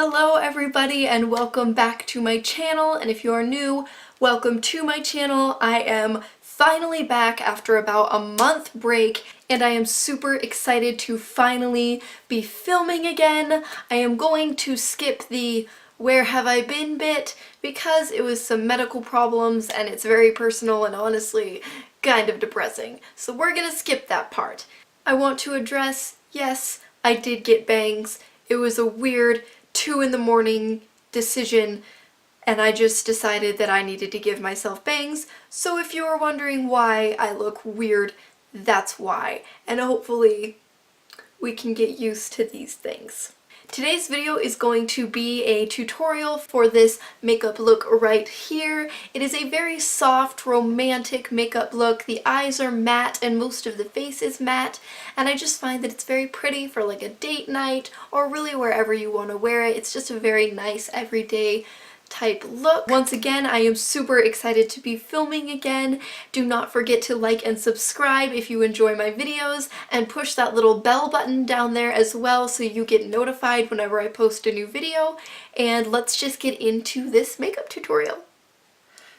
Hello everybody and welcome back to my channel, and if you are new, welcome to my channel. I am finally back after about a month break and I am super excited to finally be filming again. I am going to skip the where have I been bit because it was some medical problems and it's very personal and honestly kind of depressing. So we're gonna skip that part. I want to address, yes, I did get bangs. It was a weird 2 in the morning decision and I just decided that I needed to give myself bangs. So if you are wondering why I look weird, that's why. And hopefully we can get used to these things. Today's video is going to be a tutorial for this makeup look right here. It is a very soft, romantic makeup look. The eyes are matte and most of the face is matte, and I just find that it's very pretty for like a date night or really wherever you want to wear it. It's just a very nice everyday type look. Once again, I am super excited to be filming again. Do not forget to like and subscribe if you enjoy my videos, and push that little bell button down there as well so you get notified whenever I post a new video. And let's just get into this makeup tutorial.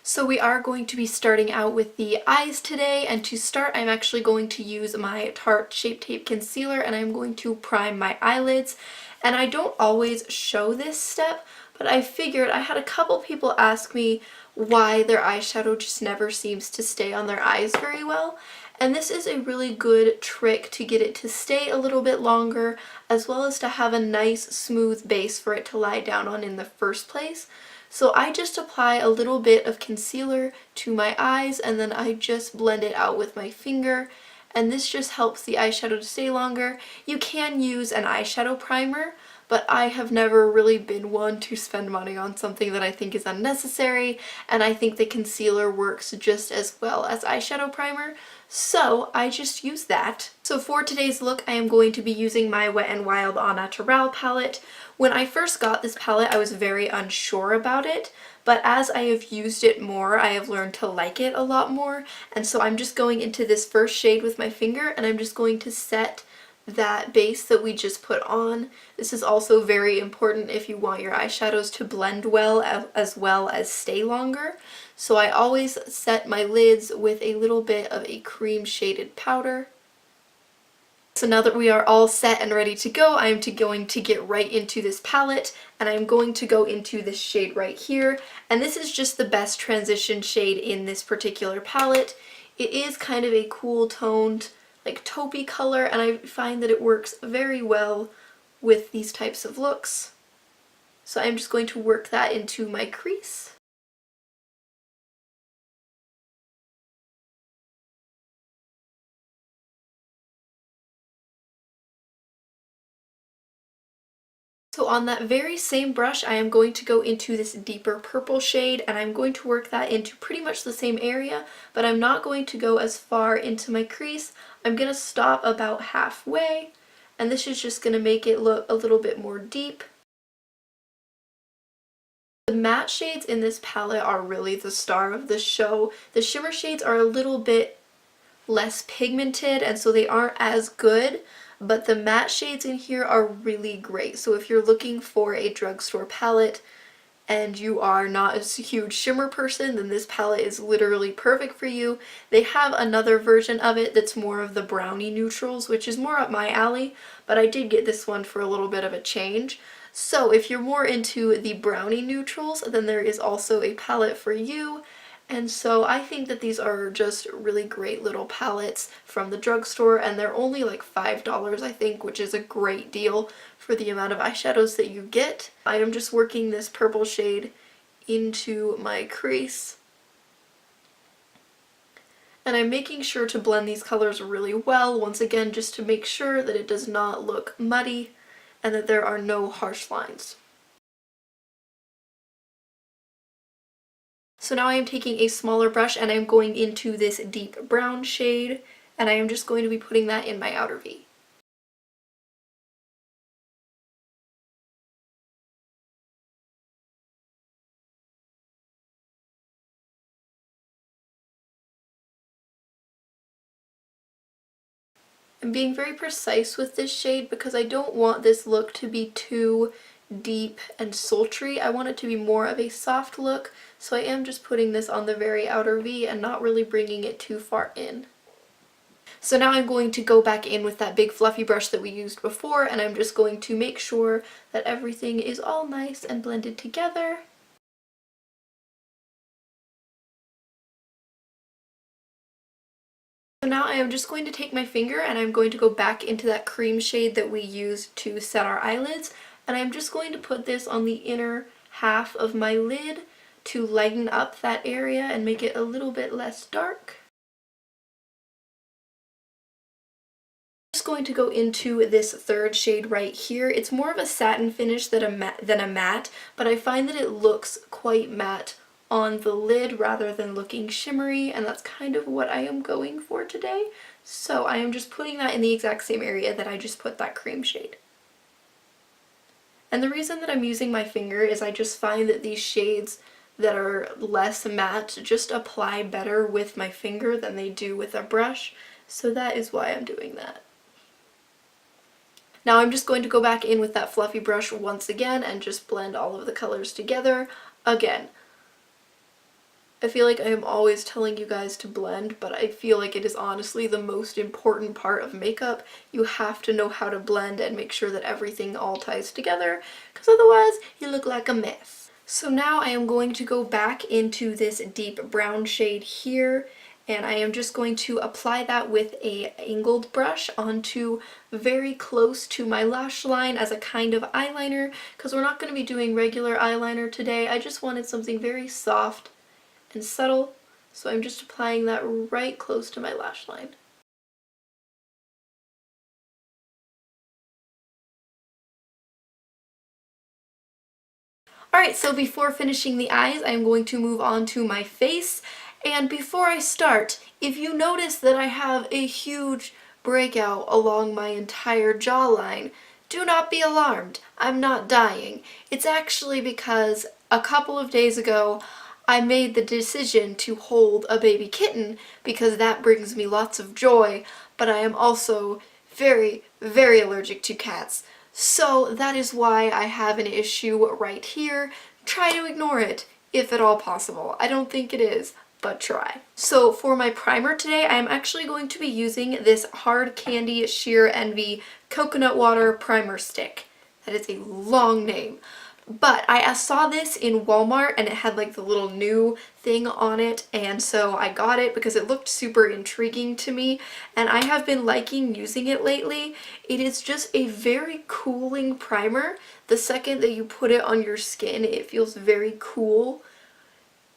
So we are going to be starting out with the eyes today, and to start I'm actually going to use my Tarte Shape Tape Concealer and I'm going to prime my eyelids. And I don't always show this step, but I figured, I had a couple people ask me why their eyeshadow just never seems to stay on their eyes very well. And this is a really good trick to get it to stay a little bit longer, as well as to have a nice smooth base for it to lie down on in the first place. So I just apply a little bit of concealer to my eyes and then I just blend it out with my finger. And this just helps the eyeshadow to stay longer. You can use an eyeshadow primer, but I have never really been one to spend money on something that I think is unnecessary, and I think the concealer works just as well as eyeshadow primer, so I just use that. So for today's look, I am going to be using my Wet n Wild Au Naturel palette. When I first got this palette, I was very unsure about it, but as I have used it more, I have learned to like it a lot more, and so I'm just going into this first shade with my finger, and I'm just going to set that base that we just put on. This is also very important if you want your eyeshadows to blend well as well as stay longer. So I always set my lids with a little bit of a cream shaded powder. So now that we are all set and ready to go, I am going to get right into this palette, and I'm going to go into this shade right here. And this is just the best transition shade in this particular palette. It is kind of a cool toned, like taupey color, and I find that it works very well with these types of looks. So I'm just going to work that into my crease. So on that very same brush, I am going to go into this deeper purple shade, and I'm going to work that into pretty much the same area, but I'm not going to go as far into my crease. I'm going to stop about halfway, and this is just going to make it look a little bit more deep. The matte shades in this palette are really the star of the show. The shimmer shades are a little bit less pigmented, and so they aren't as good, but the matte shades in here are really great. So if you're looking for a drugstore palette and you are not a huge shimmer person, then this palette is literally perfect for you. They have another version of it that's more of the brownie neutrals, which is more up my alley, but I did get this one for a little bit of a change. So if you're more into the brownie neutrals, then there is also a palette for you. And so I think that these are just really great little palettes from the drugstore, and they're only like $5 I think, which is a great deal for the amount of eyeshadows that you get. I am just working this purple shade into my crease. And I'm making sure to blend these colors really well, once again, just to make sure that it does not look muddy and that there are no harsh lines. So now I am taking a smaller brush and I'm going into this deep brown shade, and I am just going to be putting that in my outer V. I'm being very precise with this shade because I don't want this look to be too deep and sultry. I want it to be more of a soft look, so I am just putting this on the very outer V and not really bringing it too far in. So now I'm going to go back in with that big fluffy brush that we used before, and I'm just going to make sure that everything is all nice and blended together. So now I am just going to take my finger and I'm going to go back into that cream shade that we used to set our eyelids, and I'm just going to put this on the inner half of my lid to lighten up that area and make it a little bit less dark. I'm just going to go into this third shade right here. It's more of a satin finish than a matte, but I find that it looks quite matte on the lid rather than looking shimmery, and that's kind of what I am going for today. So I am just putting that in the exact same area that I just put that cream shade. And the reason that I'm using my finger is I just find that these shades that are less matte just apply better with my finger than they do with a brush, so that is why I'm doing that. Now I'm just going to go back in with that fluffy brush once again and just blend all of the colors together. Again, I feel like I am always telling you guys to blend, but I feel like it is honestly the most important part of makeup. You have to know how to blend and make sure that everything all ties together, because otherwise you look like a mess. So now I am going to go back into this deep brown shade here, and I am just going to apply that with a angled brush onto very close to my lash line as a kind of eyeliner, because we're not going to be doing regular eyeliner today. I just wanted something very soft and subtle, so I'm just applying that right close to my lash line. Alright, so before finishing the eyes, I'm going to move on to my face. And before I start, if you notice that I have a huge breakout along my entire jawline, do not be alarmed. I'm not dying. It's actually because a couple of days ago, I made the decision to hold a baby kitten because that brings me lots of joy, but I am also very, very allergic to cats. So that is why I have an issue right here. Try to ignore it, if at all possible. I don't think it is, but try. So for my primer today, I'm actually going to be using this Hard Candy Sheer Envy Coconut Water Primer Stick. That is a long name. But I saw this in Walmart and it had like the little new thing on it, and so I got it because it looked super intriguing to me, and I have been liking using it lately. It is just a very cooling primer. The second that you put it on your skin, it feels very cool,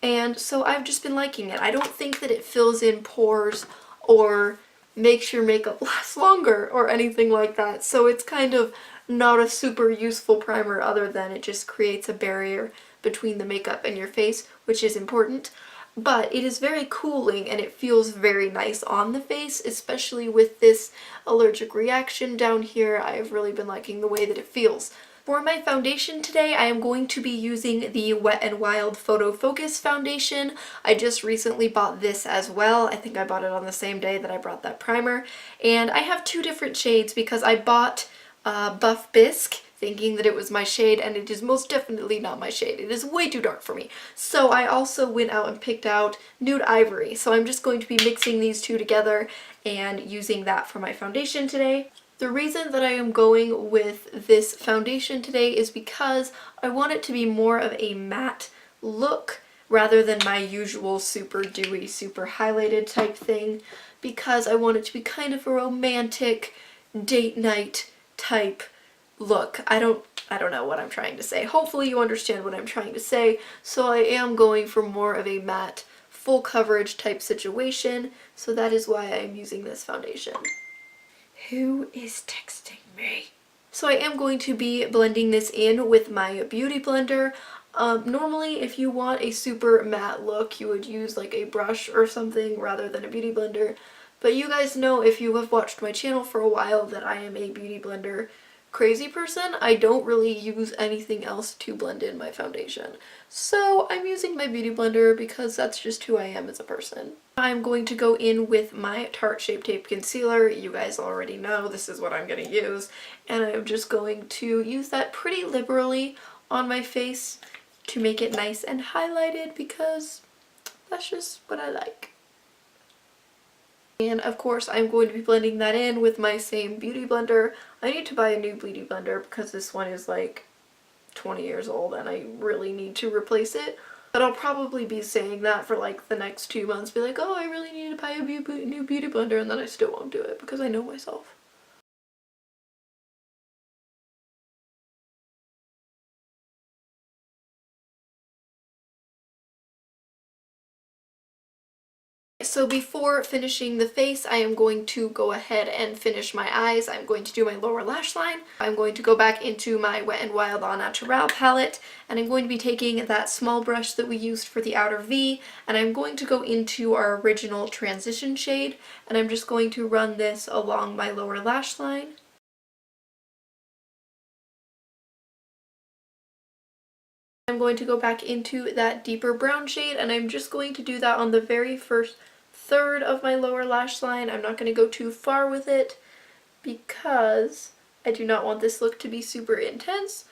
and so I've just been liking it. I don't think that it fills in pores or makes your makeup last longer or anything like that, so it's kind of not a super useful primer other than it just creates a barrier between the makeup and your face, which is important. But it is very cooling and it feels very nice on the face, especially with this allergic reaction down here. I have really been liking the way that it feels. For my foundation today, I am going to be using the Wet n Wild Photo Focus foundation. I just recently bought this as well. I think I bought it on the same day that I brought that primer. And I have two different shades because I bought Buff Bisque thinking that it was my shade, and it is most definitely not my shade. It is way too dark for me. So I also went out and picked out Nude Ivory. So I'm just going to be mixing these two together and using that for my foundation today. The reason that I am going with this foundation today is because I want it to be more of a matte look rather than my usual super dewy, super highlighted type thing, because I want it to be kind of a romantic date night type look. I don't know what I'm trying to say. Hopefully you understand what I'm trying to say. So I am going for more of a matte, full coverage type situation. So that is why I am using this foundation. Who is texting me? So I am going to be blending this in with my beauty blender. Normally if you want a super matte look, you would use like a brush or something rather than a beauty blender. But you guys know, if you have watched my channel for a while, that I am a beauty blender crazy person, I don't really use anything else to blend in my foundation. So I'm using my beauty blender because that's just who I am as a person. I'm going to go in with my Tarte Shape Tape Concealer. You guys already know this is what I'm going to use. And I'm just going to use that pretty liberally on my face to make it nice and highlighted because that's just what I like. And of course I'm going to be blending that in with my same beauty blender. I need to buy a new beauty blender because this one is like 20 years old and I really need to replace it. But I'll probably be saying that for like the next 2 months, be like, oh, I really need to buy a new beauty blender, and then I still won't do it because I know myself. So before finishing the face, I am going to go ahead and finish my eyes. I'm going to do my lower lash line. I'm going to go back into my Wet n Wild Au Naturel palette, and I'm going to be taking that small brush that we used for the outer V, and I'm going to go into our original transition shade, and I'm just going to run this along my lower lash line. I'm going to go back into that deeper brown shade, and I'm just going to do that on the very first third of my lower lash line. I'm not going to go too far with it because I do not want this look to be super intense.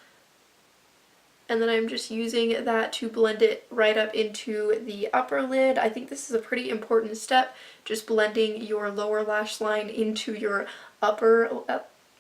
And then I'm just using that to blend it right up into the upper lid. I think this is a pretty important step, just blending your lower lash line into your upper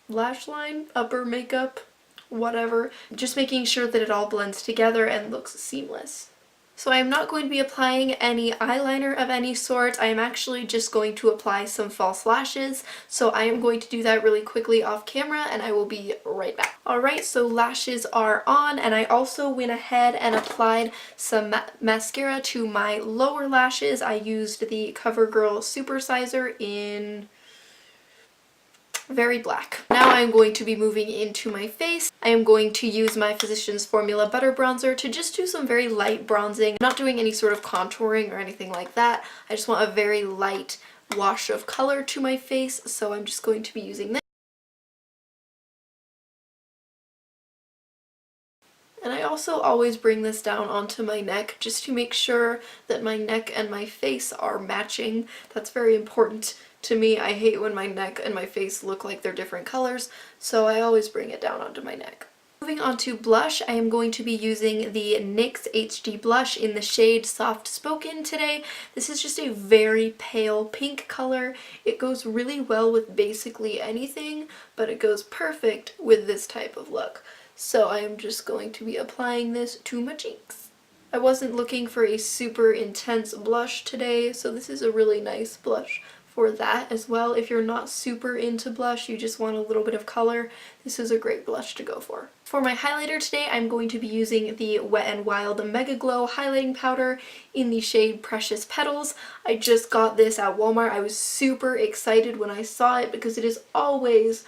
lash line, upper makeup, whatever. Just making sure that it all blends together and looks seamless. So I am not going to be applying any eyeliner of any sort. I am actually just going to apply some false lashes. So I am going to do that really quickly off camera and I will be right back. Alright, so lashes are on, and I also went ahead and applied some mascara to my lower lashes. I used the CoverGirl Supersizer in Very Black. Now I'm going to be moving into my face. I am going to use my Physicians Formula Butter Bronzer to just do some very light bronzing. I'm not doing any sort of contouring or anything like that. I just want a very light wash of color to my face, so I'm just going to be using this. And I also always bring this down onto my neck just to make sure that my neck and my face are matching. That's very important to me. I hate when my neck and my face look like they're different colors, so I always bring it down onto my neck. Moving on to blush, I am going to be using the NYX HD blush in the shade Soft Spoken today. This is just a very pale pink color. It goes really well with basically anything, but it goes perfect with this type of look. So I am just going to be applying this to my cheeks. I wasn't looking for a super intense blush today, so this is a really nice blush for that as well. If you're not super into blush, you just want a little bit of color, this is a great blush to go for. For my highlighter today, I'm going to be using the Wet n Wild Mega Glow Highlighting Powder in the shade Precious Petals. I just got this at Walmart. I was super excited when I saw it because it is always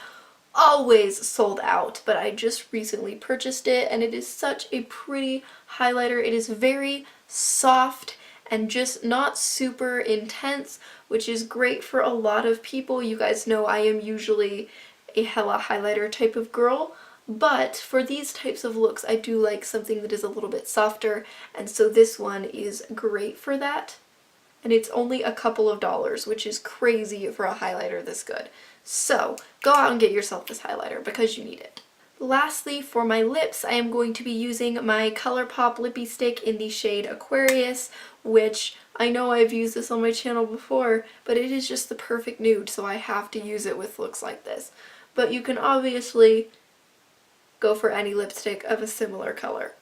sold out, but I just recently purchased it and it is such a pretty highlighter. It is very soft and just not super intense, which is great for a lot of people. You guys know I am usually a hella highlighter type of girl, but for these types of looks I do like something that is a little bit softer, and so this one is great for that. And it's only a couple of dollars, which is crazy for a highlighter this good. So go out and get yourself this highlighter because you need it. Lastly, for my lips, I am going to be using my ColourPop Lippie Stick in the shade Aquarius, which I know I've used this on my channel before, but it is just the perfect nude, so I have to use it with looks like this. But you can obviously go for any lipstick of a similar color.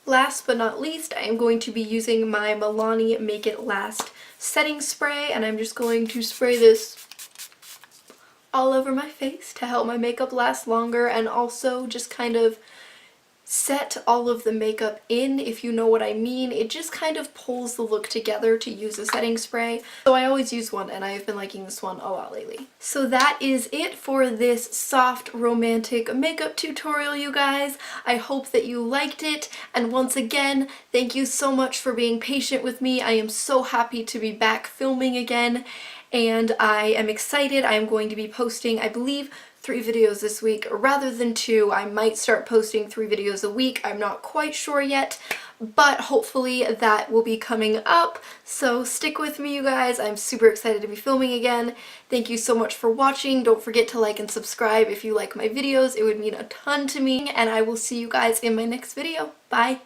Last but not least, I am going to be using my Milani Make It Last setting spray, and I'm just going to spray this all over my face to help my makeup last longer and also just kind of set all of the makeup in, if you know what I mean. It just kind of pulls the look together to use a setting spray. So I always use one, and I've been liking this one a lot lately. So that is it for this soft romantic makeup tutorial, you guys. I hope that you liked it, and once again, thank you so much for being patient with me. I am so happy to be back filming again, and I am excited. I am going to be posting, I believe, 3 videos this week rather than 2. I might start posting 3 videos a week. I'm not quite sure yet, but hopefully that will be coming up. So stick with me, you guys. I'm super excited to be filming again. Thank you so much for watching. Don't forget to like and subscribe if you like my videos. It would mean a ton to me, and I will see you guys in my next video. Bye!